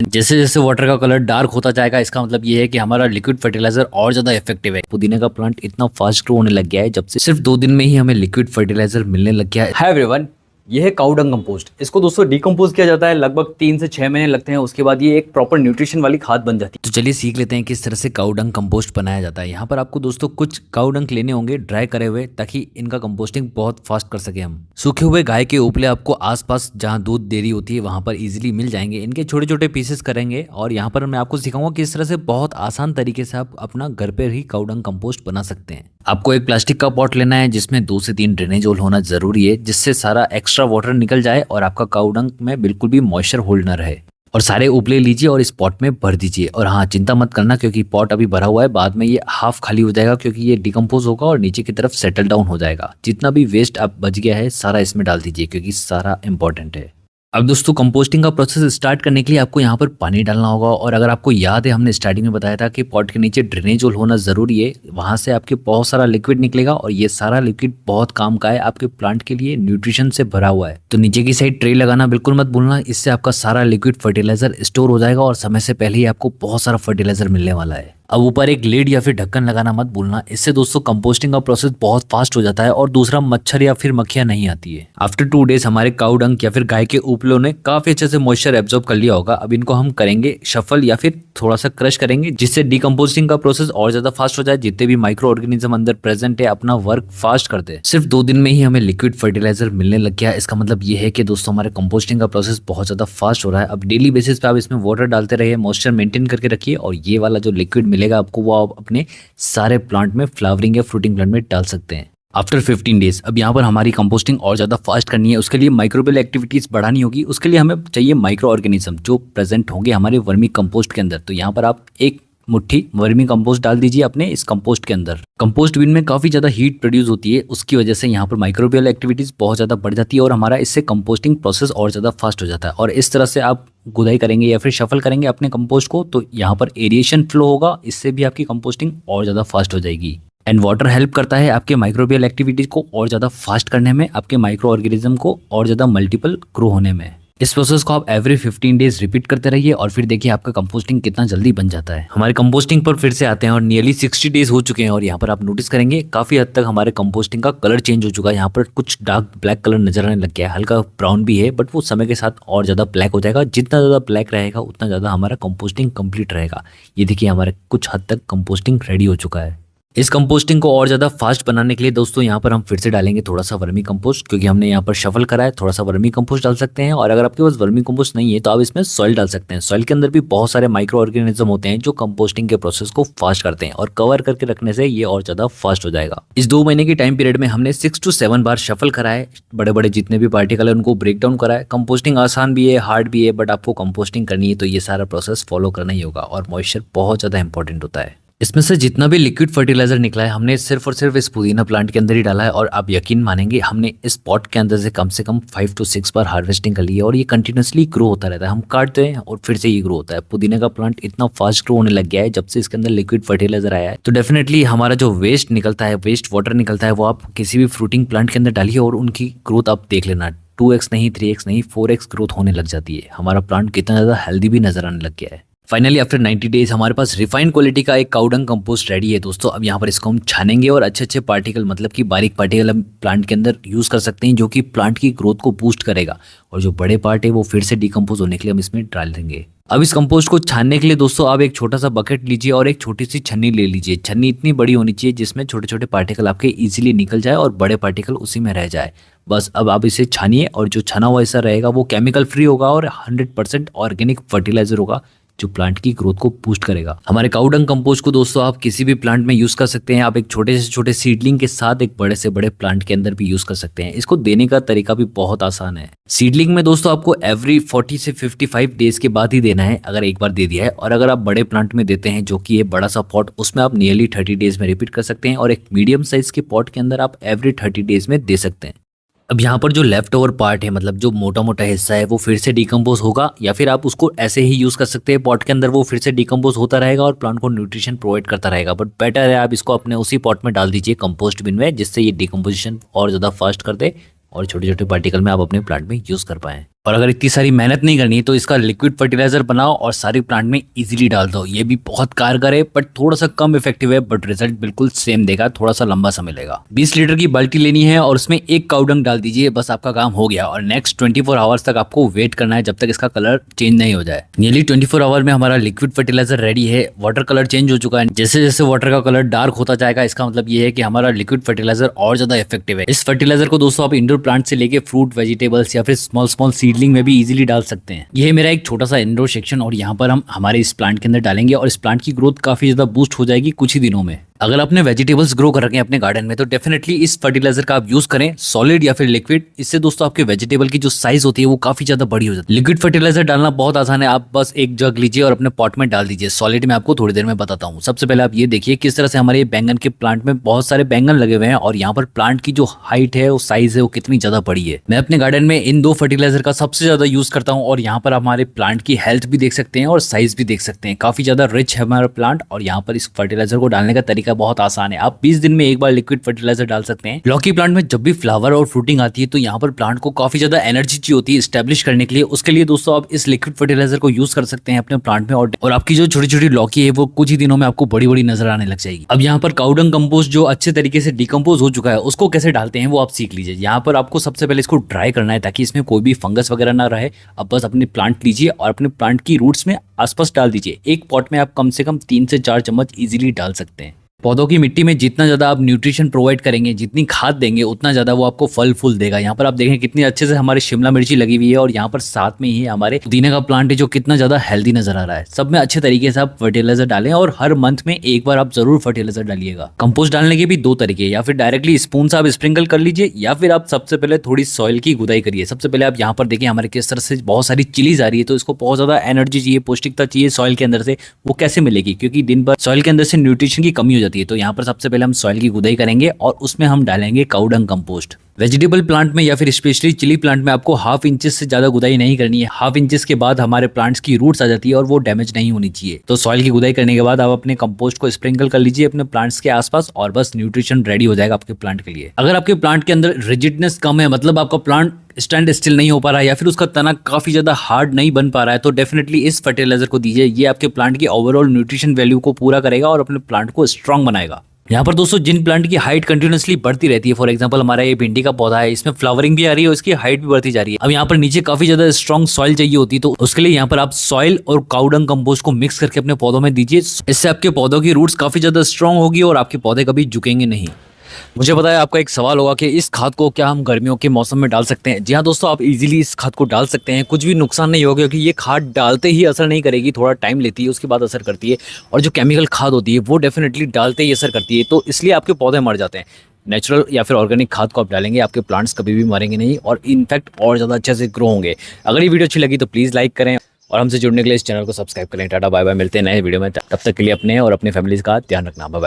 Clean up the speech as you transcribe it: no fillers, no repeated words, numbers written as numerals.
जैसे जैसे वाटर का कलर डार्क होता जाएगा, इसका मतलब ये है कि हमारा लिक्विड फर्टिलाइजर और ज्यादा इफेक्टिव है। पुदीने का प्लांट इतना फास्ट ग्रो होने लग गया है जब से सिर्फ 2 दिन में ही हमें लिक्विड फर्टिलाइजर मिलने लग गया है। हाय एवरीवन, ये है काऊ डंग कंपोस्ट। इसको दोस्तों डिकम्पोज किया जाता है, लगभग 3 से 6 महीने लगते हैं। उसके बाद ये एक प्रॉपर न्यूट्रिशन वाली खाद बन जाती है। तो चलिए सीख लेते हैं किस तरह से काऊ डंग कंपोस्ट बनाया जाता है। यहाँ पर आपको दोस्तों कुछ काऊ डंग लेने होंगे ड्राई करे हुए, ताकि इनका कंपोस्टिंग बहुत फास्ट कर सके हम। सूखे हुए गाय के उपले आपको आसपास जहाँ दूध डेयरी होती है वहाँ पर इजीली मिल जाएंगे। इनके छोटे छोटे पीसेस करेंगे और यहाँ पर मैं आपको सिखाऊंगा किस तरह से बहुत आसान तरीके से आप अपना घर पर ही काऊ डंग कंपोस्ट बना सकते हैं। आपको एक प्लास्टिक का पॉट लेना है जिसमें 2 से 3 ड्रेनेज होल होना जरूरी है, जिससे सारा एक्स्ट्रा वाटर निकल जाए और आपका काऊ डंग में बिल्कुल भी मॉइस्चर होल्ड न रहे। और सारे उपले लीजिए और इस पॉट में भर दीजिए। और हाँ, चिंता मत करना क्योंकि पॉट अभी भरा हुआ है, बाद में ये हाफ खाली हो जाएगा क्योंकि ये डिकम्पोज होगा और नीचे की तरफ सेटल डाउन हो जाएगा। जितना भी वेस्ट आप बच गया है सारा इसमें डाल दीजिए क्योंकि सारा इंपॉर्टेंट है। अब दोस्तों कंपोस्टिंग का प्रोसेस स्टार्ट करने के लिए आपको यहाँ पर पानी डालना होगा। और अगर आपको याद है, हमने स्टार्टिंग में बताया था कि पॉट के नीचे ड्रेनेज होल होना जरूरी है। वहां से आपके बहुत सारा लिक्विड निकलेगा और ये सारा लिक्विड बहुत काम का है, आपके प्लांट के लिए न्यूट्रिशन से भरा हुआ है। तो नीचे की साइड ट्रे लगाना बिल्कुल मत भूलना, इससे आपका सारा लिक्विड फर्टिलाइजर स्टोर हो जाएगा और समय से पहले ही आपको बहुत सारा फर्टिलाइजर मिलने वाला है। अब ऊपर एक लीड या फिर ढक्कन लगाना मत भूलना, इससे दोस्तों कंपोस्टिंग का प्रोसेस बहुत फास्ट हो जाता है और दूसरा मच्छर या फिर मक्खियां नहीं आती है। आफ्टर 2 डेज हमारे काऊ डंग या फिर गाय के उपलों ने काफी अच्छे से मॉइस्चर एब्जॉर्ब कर लिया होगा। अब इनको हम करेंगे शफल या फिर थोड़ा सा क्रश करेंगे, जिससे डिकम्पोस्टिंग का प्रोसेस और ज्यादा फास्ट हो जाए। जितने भी माइक्रो ऑर्गेनिज्म अंदर प्रेजेंट है अपना वर्क फास्ट कर दे। सिर्फ 2 दिन में ही हमें लिक्विड फर्टिलाइजर मिलने लग गया। इसका मतलब ये है कि दोस्तों हमारे कंपोस्टिंग का प्रोसेस बहुत ज्यादा फास्ट हो रहा है। अब डेली बेसिस पे आप इसमें वाटर डालते रहिए, मॉइस्चर मेंटेन करके रखिए और ये वाला जो लिक्विड मिलेगा आपको वो आप अपने सारे प्लांट में, फ्लावरिंग या फ्रूटिंग प्लांट में डाल सकते हैं। आफ्टर 15 डेज अब यहाँ पर हमारी कंपोस्टिंग और ज़्यादा फास्ट करनी है। उसके लिए माइक्रोबियल एक्टिविटीज़ बढ़ानी होगी। उसके लिए हमें चाहिए माइक्रो ऑर्गेनिज्म जो प्रेजेंट होंगे हमारे वर्मी कंपोस्ट के अंदर। तो यहाँ पर आप एक मुट्ठी वर्मी कंपोस्ट डाल दीजिए अपने इस कंपोस्ट के अंदर। कंपोस्ट बिन में काफ़ी ज़्यादा हीट प्रोड्यूस होती है, उसकी वजह से यहाँ पर माइक्रोबियल एक्टिविटीज़ बहुत ज़्यादा बढ़ जाती है और हमारा इससे कंपोस्टिंग प्रोसेस और ज़्यादा फास्ट हो जाता है। और इस तरह से आप गुदाई करेंगे या फिर शफल करेंगे अपने कंपोस्ट को तो यहाँ पर एरिएशन फ्लो होगा, इससे भी आपकी कंपोस्टिंग और ज़्यादा फास्ट हो जाएगी। एंड वाटर हेल्प करता है आपके माइक्रोबियल एक्टिविटीज़ को और ज़्यादा फास्ट करने में, आपके माइक्रो ऑर्गेनिज्म को और ज़्यादा मल्टीपल ग्रो होने में। इस प्रोसेस को आप एवरी 15 डेज रिपीट करते रहिए और फिर देखिए आपका कंपोस्टिंग कितना जल्दी बन जाता है। हमारे कंपोस्टिंग पर फिर से आते हैं और नियरली 60 डेज हो चुके हैं और यहाँ पर आप नोटिस करेंगे काफी हद तक हमारे कंपोस्टिंग का कलर चेंज हो चुका है। यहाँ पर कुछ डार्क ब्लैक कलर नजर आने लग गया है, हल्का ब्राउन भी है, बट वो समय के साथ और ज्यादा ब्लैक हो जाएगा। जितना ज्यादा ब्लैक रहेगा उतना ज्यादा हमारा कंपोस्टिंग कंप्लीट रहेगा। ये देखिए हमारे कुछ हद तक कंपोस्टिंग रेडी हो चुका है। इस कंपोस्टिंग को और ज़्यादा फास्ट बनाने के लिए दोस्तों यहाँ पर हम फिर से डालेंगे थोड़ा सा वर्मी कंपोस्ट, क्योंकि हमने यहाँ पर शफल करा है। थोड़ा सा वर्मी कंपोस्ट डाल सकते हैं और अगर आपके पास वर्मी कंपोस्ट नहीं है तो आप इसमें सॉइल डाल सकते हैं। सॉइल के अंदर भी बहुत सारे माइक्रो ऑर्गेनिज्म होते हैं जो कंपोस्टिंग के प्रोसेस को फास्ट करते हैं और कवर करके रखने से ये और ज़्यादा फास्ट हो जाएगा। इस 2 महीने की टाइम पीरियड में हमने 6 to 7 बार शफल करा है। बड़े बड़े जितने भी पार्टिकल है उनको ब्रेक डाउन करा है। कंपोस्टिंग आसान भी है, हार्ड भी है, बट आपको कंपोस्टिंग करनी है तो ये सारा प्रोसेस फॉलो करना ही होगा। और मॉइस्चर बहुत ज़्यादा इंपॉर्टेंट होता है। इसमें से जितना भी लिक्विड फर्टिलाइजर निकला है हमने सिर्फ और सिर्फ इस पुदीना प्लांट के अंदर ही डाला है। और आप यकीन मानेंगे हमने इस पॉट के अंदर से कम 5 to 6 बार हार्वेस्टिंग कर ली है और ये कंटिन्यूसली ग्रो होता रहता है। हम काटते हैं और फिर से ये ग्रो होता है। पुदीने का प्लांट इतना फास्ट ग्रो होने लग गया है जब से इसके अंदर लिक्विड फर्टिलाइजर आया है। तो डेफिनेटली हमारा जो वेस्ट निकलता है, वेस्ट वाटर निकलता है, वो आप किसी भी फ्रूटिंग प्लांट के अंदर डालिए और उनकी ग्रोथ आप देख लेना। 2x नहीं, 3x नहीं, 4x ग्रोथ होने लग जाती है। हमारा प्लांट कितना ज़्यादा हेल्दी भी नजर आने लग गया है। फाइनली आफ्टर 90 डेज हमारे पास रिफाइंड क्वालिटी का एक काऊ डंग कंपोस्ट रेडी है दोस्तों। अब यहाँ पर इसको हम छानेंगे और अच्छे अच्छे पार्टिकल, मतलब कि बारीक पार्टिकल हम प्लांट के अंदर यूज़ कर सकते हैं, जो कि प्लांट की ग्रोथ को बूस्ट करेगा। और जो बड़े पार्ट है वो फिर से डिकम्पोज होने के लिए हम इसमें डाल देंगे। अब इस कंपोस्ट को छानने के लिए दोस्तों आप एक छोटा सा बकेट लीजिए और एक छोटी सी छन्नी ले लीजिए। छन्नी इतनी बड़ी होनी चाहिए जिसमें छोटे छोटे पार्टिकल आपके इजीली निकल जाए और बड़े पार्टिकल उसी में रह जाए। बस अब आप इसे छानिए और जो छना हुआ हिस्सा रहेगा वो केमिकल फ्री होगा और 100% ऑर्गेनिक फर्टिलाइजर होगा जो प्लांट की ग्रोथ को बूस्ट करेगा। हमारे काऊ डंग कंपोस्ट को दोस्तों आप किसी भी प्लांट में यूज कर सकते हैं। आप एक छोटे से छोटे सीडलिंग के साथ एक बड़े से बड़े प्लांट के अंदर भी यूज कर सकते हैं। इसको देने का तरीका भी बहुत आसान है। सीडलिंग में दोस्तों आपको एवरी 40 से 55 डेज के बाद ही देना है, अगर एक बार दे दिया है। और अगर आप बड़े प्लांट में देते हैं जो कि ये बड़ा सा पॉट, उसमें आप नियरली 30 डेज में रिपीट कर सकते हैं। और एक मीडियम साइज के पॉट के अंदर आप एवरी 30 डेज में दे सकते हैं। अब यहाँ पर जो लेफ्ट ओवर पार्ट है, मतलब जो मोटा मोटा हिस्सा है, वो फिर से डिकम्पोज होगा या फिर आप उसको ऐसे ही यूज कर सकते हैं पॉट के अंदर। वो फिर से डिकम्पोज होता रहेगा और प्लांट को न्यूट्रिशन प्रोवाइड करता रहेगा। बट बेटर है आप इसको अपने उसी पॉट में डाल दीजिए कंपोस्ट बिन में, जिससे ये डिकम्पोजिशन और ज़्यादा फास्ट कर दे और छोटे छोटे पार्टिकल में आप अपने प्लांट में यूज कर पाएं। और अगर इतनी सारी मेहनत नहीं करनी तो इसका लिक्विड फर्टिलाइजर बनाओ और सारी प्लांट में इजीली डाल दो। ये भी बहुत कारगर है बट थोड़ा सा कम इफेक्टिव है, बट रिजल्ट बिल्कुल सेम देगा, थोड़ा सा लंबा समय लेगा। 20 लीटर की बाल्टी लेनी है और उसमें एक काऊ डंग डाल दीजिए, बस आपका काम हो गया। और नेक्स्ट 24 आवर्स तक आपको वेट करना है जब तक इसका कलर चेंज नहीं हो जाए। नियरली 24 आवर में हमारा लिक्विड फर्टिलाइजर रेडी है। वाटर कलर चेंज हो चुका है। जैसे जैसे वाटर का कलर डार्क होता जाएगा इसका मतलब ये है कि हमारा लिक्विड फर्टिलाइजर और ज्यादा इफेक्टिव है। इस फर्टिलाइजर को दोस्तों आप इंडोर प्लांट से लेके फ्रूट, वेजिटेबल्स या फिर स्मॉल स्मॉल सीडलिंग में भी इजीली डाल सकते हैं। ये है मेरा एक छोटा सा इंडोर सेक्शन और यहाँ पर हम हमारे इस प्लांट के अंदर डालेंगे और इस प्लांट की ग्रोथ काफी ज्यादा बूस्ट हो जाएगी कुछ ही दिनों में। अगर आपने वेजिटेबल्स ग्रो कर रखे हैं अपने गार्डन में तो डेफिनेटली इस फर्टिलाइजर का आप यूज करें, सॉलिड या फिर लिक्विड। इससे दोस्तों आपके वेजिटेबल की जो साइज होती है वो काफी ज्यादा बड़ी हो जाती है। लिक्विड फर्टिलाइजर डालना बहुत आसान है, आप बस एक जग लीजिए और अपने पॉट में डाल दीजिए। सॉलिड में आपको थोड़ी देर में बताता हूँ। सबसे पहले आप ये देखिए किस तरह से हमारे बैंगन के प्लांट में बहुत सारे बैंगन लगे हुए हैं और यहाँ पर प्लांट की जो हाइट है, वो साइज है, वो कितनी ज्यादा बड़ी है। मैं अपने गार्डन में इन दो फर्टिलाइजर का सबसे ज्यादा यूज करता हूँ और यहाँ पर हमारे प्लांट की हेल्थ भी देख सकते हैं और साइज भी देख सकते हैं। काफी ज्यादा रिच है हमारा प्लांट और यहाँ पर इस फर्टिलाइजर को डालने का तरीका बहुत आसान है। आप 20 दिन में एक बार लिक्विड फर्टिलाइजर डाल सकते हैं। लौकी प्लांट में जब भी फ्लावर और फ्रूटिंग आती है तो यहाँ पर प्लांट को काफी ज्यादा एनर्जी चाहिए होती है स्टैब्लिश करने के लिए। उसके लिए दोस्तों आप इस लिक्विड फर्टिलाइजर को यूज कर सकते हैं अपने प्लांट में और आपकी जो छोटी छोटी लौकी है वो कुछ ही दिनों में आपको बड़ी बड़ी नजर आने लग जाएगी। अब यहाँ पर काउडंग कंपोस्ट जो अच्छे तरीके से डिकम्पोज हो चुका है उसको कैसे डालते हैं वो आप सीख लीजिए। यहाँ पर आपको सबसे पहले इसको ड्राई करना है ताकि इसमें कोई भी फंगस वगैरह ना रहे। अब बस अपने प्लांट लीजिए और अपने प्लांट की रूट्स में आसपास डाल दीजिए। एक पॉट में आप कम से कम 3 से 4 चम्मच इजीली डाल सकते हैं। पौधों की मिट्टी में जितना ज़्यादा आप न्यूट्रिशन प्रोवाइड करेंगे, जितनी खाद देंगे, उतना ज़्यादा वो आपको फल फूल देगा। यहाँ पर आप देखें कितनी अच्छे से हमारी शिमला मिर्ची लगी हुई है और यहाँ पर साथ में ही हमारे पुदीने का प्लांट है जो कितना ज़्यादा हेल्दी नजर आ रहा है। सब में अच्छे तरीके से आप फर्टिलाइजर डालें और हर मंथ में एक बार आप जरूर फर्टिलाइजर डालिएगा। कंपोस्ट डालने के भी 2 तरीके, या फिर डायरेक्टली स्पून से आप स्प्रिंकल कर लीजिए या फिर आप सबसे पहले थोड़ी सॉइल की गुदाई करिए। सबसे पहले आप यहाँ पर देखिए हमारे किस तरह से बहुत सारी चिलीज आ रही है, तो इसको बहुत ज़्यादा एनर्जी चाहिए, पौष्टिकता चाहिए सॉइल के अंदर से। वो कैसे मिलेगी, क्योंकि दिन भर सॉइल के अंदर से न्यूट्रिशन की कमी हो जाती है। तो यहाँ पर सबसे पहले हम सॉइल की गुदाई करेंगे और उसमें हम डालेंगे काउडंग कंपोस्ट। वेजिटेबल प्लांट में या फिर स्पेशली चिली प्लांट में आपको 1/2 इंच से ज्यादा गुदाई नहीं करनी है। 1/2 इंच के बाद हमारे प्लांट्स की रूट्स आ जाती है और वो डैमेज नहीं होनी चाहिए। तो सॉइल की गुदाई करने के बाद आप अपने कंपोस्ट को स्प्रिंकल कर लीजिए अपने प्लांट्स के आसपास और बस न्यूट्रिशन रेडी हो जाएगा आपके प्लांट के लिए। अगर आपके प्लांट के अंदर रिजिडनेस कम है, मतलब आपका प्लांट स्टैंड स्टिल नहीं हो पा रहा है या फिर उसका तना काफी ज्यादा हार्ड नहीं बन पा रहा है, तो डेफिनेटली इस फर्टिलाइजर को दीजिए। ये आपके प्लांट की ओवरऑल न्यूट्रिशन वैल्यू को पूरा करेगा और अपने प्लांट को स्ट्रांग बनाएगा। यहाँ पर दोस्तों जिन प्लांट की हाइट कंटिन्यूसली बढ़ती रहती है, फॉर एग्जांपल हमारा ये भिंडी का पौधा है, इसमें फ्लावरिंग भी आ रही है और इसकी हाइट भी बढ़ती जा रही है। अब यहाँ पर नीचे काफी ज्यादा स्ट्रॉन्ग सॉइल चाहिए होती है, तो उसके लिए यहाँ पर आप सॉइल और काउडंग कंपोस्ट को मिक्स करके अपने पौधों में दीजिए। इससे आपके पौधों की रूट्स काफी ज्यादा स्ट्रॉन्ग होगी और आपके पौधे कभी झुकेंगे नहीं। मुझे पता है आपका एक सवाल होगा कि इस खाद को क्या हम गर्मियों के मौसम में डाल सकते हैं। जी हाँ दोस्तों, आप इजीली इस खाद को डाल सकते हैं, कुछ भी नुकसान नहीं होगा क्योंकि ये खाद डालते ही असर नहीं करेगी, थोड़ा टाइम लेती है, उसके बाद असर करती है। और जो केमिकल खाद होती है वो डेफिनेटली डालते ही असर करती है, तो इसलिए आपके पौधे मर जाते हैं। नेचुरल या फिर ऑर्गेनिक खाद को आप डालेंगे, आपके प्लांट्स कभी भी मरेंगे नहीं और इनफैक्ट और ज़्यादा अच्छे से ग्रो होंगे। अगर ये वीडियो अच्छी लगी तो प्लीज़ लाइक करें और हमसे जुड़ने के लिए इस चैनल को सब्सक्राइब करें। टाटा बाय बाय, मिलते हैं नए वीडियो में। तब तक के लिए अपने और अपनी फैमिलीज़ का ध्यान रखना। Bye bye.